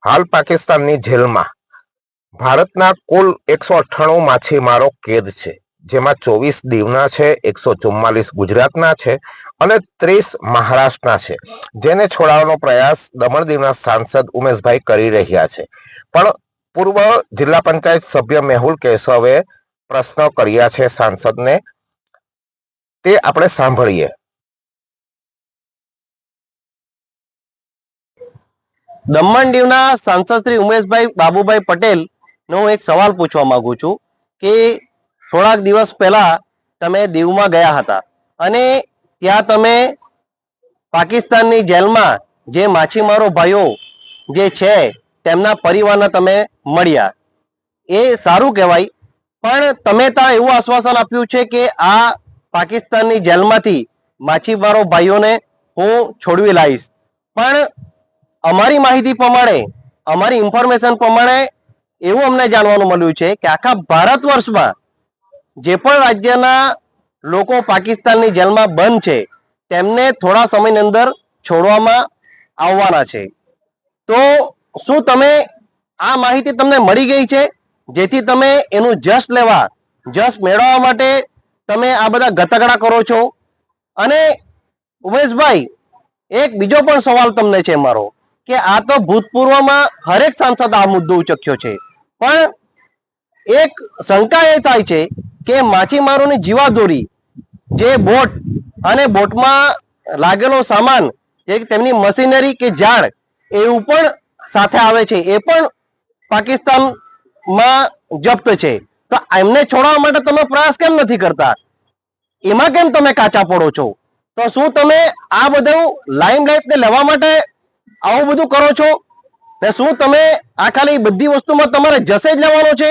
હાલ પાકિસ્તાનની જેલમાં ભારતના કુલ 198 માછીમારો કેદ છે, જેમાં 24 દીવના છે, 144 ગુજરાતના છે અને 30 મહારાષ્ટ્રના છે, જેને છોડાવવાનો પ્રયાસ દમણ દીવના સાંસદ ઉમેશભાઈ કરી રહ્યા છે. પણ પૂર્વ જિલ્લા પંચાયત સભ્ય મેહુલ કેશવે પ્રશ્નો કર્યા છે સાંસદને, તે આપણે સાંભળીએ. દમણ દીવના સાંસદ શ્રી ઉમેશભાઈ બાબુભાઈ પટેલ નો એક સવાલ પૂછવા માંગુ છું કે થોડાક દિવસ પહેલા તમે દીવમાં ગયા હતા અને ત્યાં તમે પાકિસ્તાનની જેલમાં જે માછીમારો ભાઈઓ જે છે તેમના પરિવારને તમે મળ્યા. એ સારું કહેવાય, પણ તમે ત્યાં એવું આશ્વાસન આપ્યું છે કે આ પાકિસ્તાનની જેલમાંથી માછીમારો ભાઈઓને હું છોડવી લાવીશ. પણ અમારી માહિતી પ્રમાણે, અમારી ઇન્ફોર્મેશન પ્રમાણે એવું અમને જાણવાનું મળ્યું છે કે આખા ભારત વર્ષમાં જે પણ રાજ્યના લોકો પાકિસ્તાનની જેલમાં બંધ છે તેમને થોડા સમયની અંદર છોડવામાં આવવાના છે. તો શું તમે આ માહિતી તમને મળી ગઈ છે, જેથી તમે એનું જશ મેળવવા માટે તમે આ બધા ગતકડા કરો છો? અને ઉમેશભાઈ, એક બીજો પણ સવાલ તમને છે મારો કે આ તો ભૂતપૂર્વમાં હરેક સાંસદ આ મુદ્દો ઉચક્યો છે, પણ એક શંકા એ થાય છે કે માછીમારોની જીવાદોરી, જે બોટ અને બોટમાં લાગેલો સામાન, જે તેમની મશીનરી કે ઝાડ એવું પણ સાથે આવે છે, એ પણ પાકિસ્તાનમાં જપ્ત છે. તો એમને છોડવા માટે તમે પ્રયાસ કેમ નથી કરતા? એમાં કેમ તમે કાચા પડો છો? તો શું તમે આ બધું લાઇમલાઇટને લેવા માટે આવું બધું કરો છો? ને શું તમે આ ખાલી બધી વસ્તુમાં તમારે જશે જ લેવાનો છે?